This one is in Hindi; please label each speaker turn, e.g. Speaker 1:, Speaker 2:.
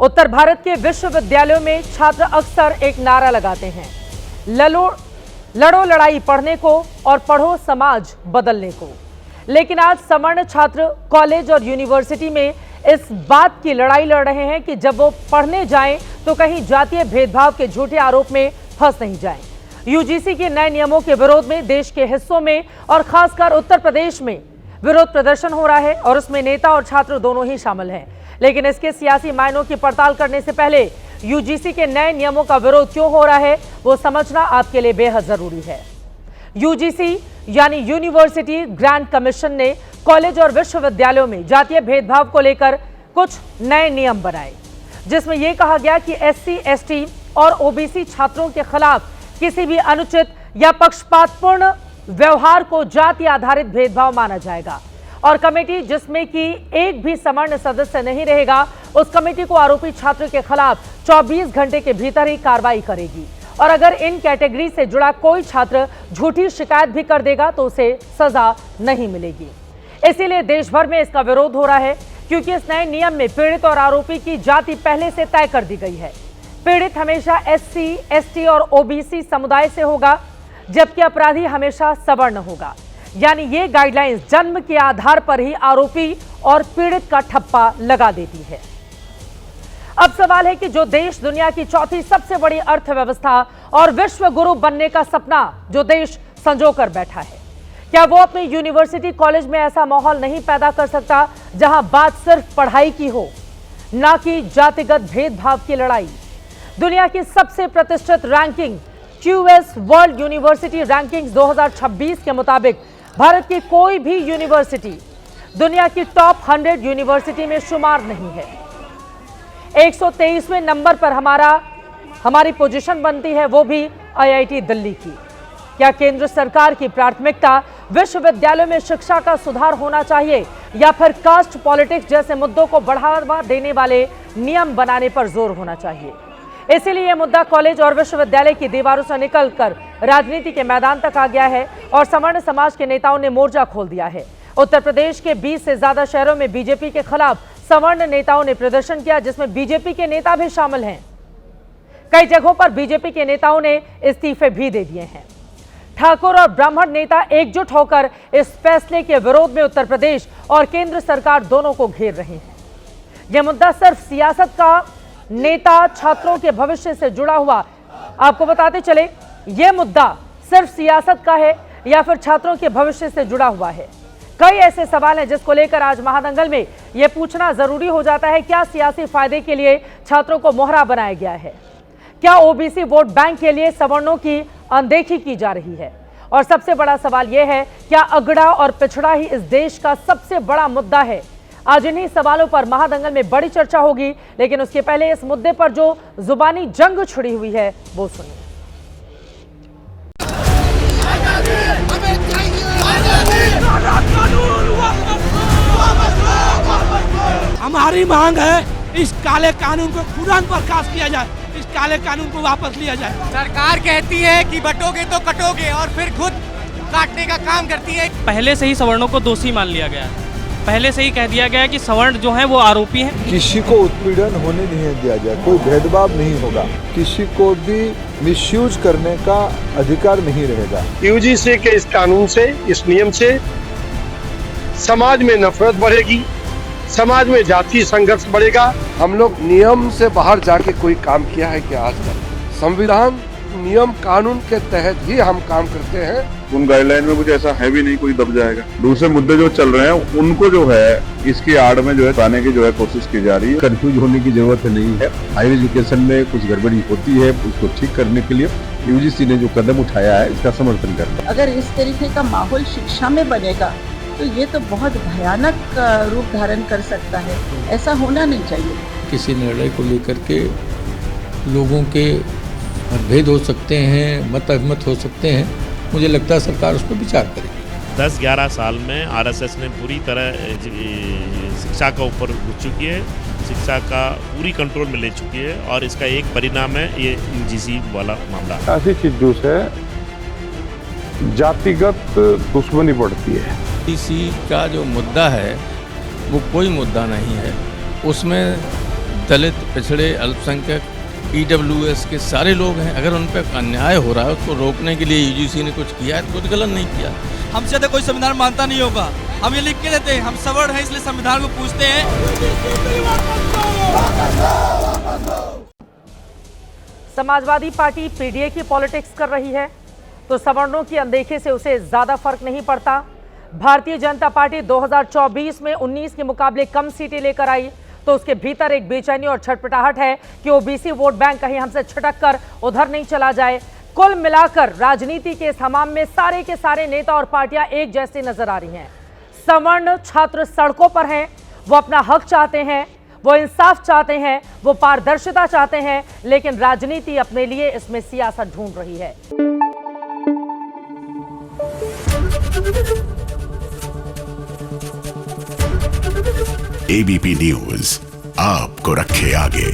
Speaker 1: उत्तर भारत के विश्वविद्यालयों में छात्र अक्सर एक नारा लगाते हैं, लड़ो लड़ाई पढ़ने को और पढ़ो समाज बदलने को। लेकिन आज सवर्ण छात्र कॉलेज और यूनिवर्सिटी में इस बात की लड़ाई लड़ रहे हैं कि जब वो पढ़ने जाएं तो कहीं जातीय भेदभाव के झूठे आरोप में फंस नहीं जाएं। यूजीसी के नए नियमों के विरोध में देश के हिस्सों में और खासकर उत्तर प्रदेश में विरोध प्रदर्शन हो रहा है और उसमें नेता और छात्र दोनों ही शामिल हैं। लेकिन इसके सियासी मायनों की पड़ताल करने से पहले यूजीसी के नए नियमों का विरोध क्यों हो रहा है वो समझना आपके लिए बेहद जरूरी है। यूजीसी यानी यूनिवर्सिटी ग्रांट कमीशन ने कॉलेज और विश्वविद्यालयों में जातीय भेदभाव को लेकर कुछ नए नियम बनाए, जिसमें यह कहा गया कि एससी, एसटी और ओबीसी छात्रों के खिलाफ किसी भी अनुचित या पक्षपातपूर्ण व्यवहार को जाति आधारित भेदभाव माना जाएगा और कमेटी जिसमें कि एक भी सवर्ण सदस्य नहीं रहेगा, उस कमेटी को आरोपी छात्र के खिलाफ 24 घंटे के भीतर ही कार्रवाई करेगी और अगर इन कैटेगरी से जुड़ा कोई छात्र झूठी शिकायत भी कर देगा तो उसे सजा नहीं मिलेगी। इसीलिए देश भर में इसका विरोध हो रहा है, क्योंकि इस नए नियम में पीड़ित और आरोपी की जाति पहले से तय कर दी गई है। पीड़ित हमेशा एससी, एसटी और ओबीसी समुदाय से होगा, जबकि अपराधी हमेशा सवर्ण होगा। यानी ये गाइडलाइंस जन्म के आधार पर ही आरोपी और पीड़ित का ठप्पा लगा देती है। अब सवाल है कि जो देश दुनिया की चौथी सबसे बड़ी अर्थव्यवस्था और विश्व गुरु बनने का सपना जो देश संजो कर बैठा है, क्या वो अपने यूनिवर्सिटी कॉलेज में ऐसा माहौल नहीं पैदा कर सकता जहां बात सिर्फ पढ़ाई की हो, ना कि जातिगत भेदभाव की लड़ाई। दुनिया की सबसे प्रतिष्ठित ranking QS world university rankings 2026 के मुताबिक भारत की कोई भी यूनिवर्सिटी दुनिया की टॉप 100 यूनिवर्सिटी में शुमार नहीं है। 123वें नंबर पर हमारी पोजीशन बनती है, वो भी आईआईटी दिल्ली की। क्या केंद्र सरकार की प्राथमिकता विश्वविद्यालयों में शिक्षा का सुधार होना चाहिए या फिर कास्ट पॉलिटिक्स जैसे मुद्दों को बढ़ावा देने वाले नियम बनाने पर जोर होना चाहिए? इसीलिए यह मुद्दा कॉलेज और विश्वविद्यालय की दीवारों से निकलकर राजनीति के मैदान तक आ गया है और सवर्ण समाज के नेताओं ने मोर्चा खोल दिया है। उत्तर प्रदेश के 20 से ज्यादा शहरों में बीजेपी के खिलाफ सवर्ण नेताओं ने प्रदर्शन किया, जिसमें बीजेपी के नेता भी शामिल हैं। कई जगहों पर बीजेपी के नेताओं ने इस्तीफे भी दे दिए हैं। ठाकुर और ब्राह्मण नेता एकजुट होकर इस फैसले के विरोध में उत्तर प्रदेश और केंद्र सरकार दोनों को घेर रहे हैं। यह मुद्दा सिर्फ सियासत का नेता छात्रों के भविष्य से जुड़ा हुआ, आपको बताते चले, यह मुद्दा सिर्फ सियासत का है या फिर छात्रों के भविष्य से जुड़ा हुआ है? कई ऐसे सवाल हैं जिसको लेकर आज महादंगल में यह पूछना जरूरी हो जाता है, क्या सियासी फायदे के लिए छात्रों को मोहरा बनाया गया है? क्या ओबीसी वोट बैंक के लिए सवर्णों की अनदेखी की जा रही है? और सबसे बड़ा सवाल यह है, क्या अगड़ा और पिछड़ा ही इस देश का सबसे बड़ा मुद्दा है? आज इन्हीं सवालों पर महादंगल में बड़ी चर्चा होगी, लेकिन उसके पहले इस मुद्दे पर जो जुबानी जंग छिड़ी हुई है वो सुनिए।
Speaker 2: हमारी मांग है इस काले कानून को तुरंत बर्खास्त किया जाए, इस काले कानून को वापस लिया जाए।
Speaker 3: सरकार कहती है कि बटोगे तो कटोगे और फिर खुद काटने का काम करती है।
Speaker 4: पहले से ही सवर्णों को दोषी मान लिया गया है, पहले से ही कह दिया गया है कि सवर्ण जो है वो आरोपी हैं।
Speaker 5: किसी को उत्पीड़न होने नहीं दिया जाए, कोई भेदभाव नहीं होगा, किसी को भी मिसयूज करने का अधिकार नहीं रहेगा।
Speaker 6: यूजीसी के इस कानून से, इस नियम से समाज में नफरत बढ़ेगी, समाज में जातीय संघर्ष बढ़ेगा।
Speaker 7: हम लोग नियम से बाहर जाके कोई काम किया है क्या? आज तक संविधान नियम कानून के तहत ही हम काम करते हैं।
Speaker 8: उन गाइडलाइन में कुछ ऐसा है भी नहीं कोई दब जाएगा। दूसरे मुद्दे जो चल रहे हैं उनको जो है इसकी आड़ में जो है पाने की जो है कोशिश की जा रही है। कंफ्यूज होने की जरूरत नहीं है। हायर एजुकेशन में कुछ गड़बड़ी होती है, उसको ठीक करने के लिए यूजीसी ने जो कदम उठाया है इसका समर्थन करता है।
Speaker 9: अगर इस तरीके का माहौल शिक्षा में बनेगा तो ये तो बहुत भयानक रूप धारण कर सकता है। ऐसा होना नहीं चाहिए।
Speaker 10: किसी निर्णय को लेकर के लोगों के मतभेद हो सकते हैं, मतअहमत हो सकते हैं, मुझे लगता है सरकार उस पर विचार करेगी।
Speaker 11: 10-11 साल में आरएसएस ने पूरी तरह शिक्षा का ऊपर घुस चुकी है, शिक्षा का पूरी कंट्रोल में ले चुकी है और इसका एक परिणाम है ये यूजीसी वाला मामला।
Speaker 5: ऐसी चीजों से जातिगत दुश्मनी बढ़ती है।
Speaker 10: यूजीसी का जो मुद्दा है वो कोई मुद्दा नहीं है, उसमें दलित, पिछड़े, अल्पसंख्यक, EWS के सारे लोग हैं। अगर उन पर अन्याय हो रहा है उसको रोकने के लिए UGC ने कुछ किया है तो कुछ गलत नहीं किया।
Speaker 3: हमसे तो कोई संविधान मानता नहीं होगा, हम ये लिख के देते हैं, हम सवर्ण हैं इसलिए संविधान को पूछते हैं।
Speaker 1: समाजवादी पार्टी PDA की पॉलिटिक्स कर रही है तो सवर्णों की अनदेखी से उसे ज्यादा फर्क नहीं पड़ता। भारतीय जनता पार्टी 2024 में 19 के मुकाबले कम सीटें लेकर आई तो उसके भीतर एक बेचैनी और छटपटाहट है कि OBC वोट बैंक कहीं हमसे छिटक कर उधर नहीं चला जाए। कुल मिलाकर राजनीति के इस हमाम में सारे के सारे नेता और पार्टियां एक जैसी नजर आ रही हैं। सवर्ण छात्र सड़कों पर हैं, वो अपना हक चाहते हैं, वो इंसाफ चाहते हैं, वो पारदर्शिता चाहते हैं, लेकिन राजनीति अपने लिए इसमें सियासत ढूंढ रही है।
Speaker 12: ABP न्यूज आपको रखे आगे।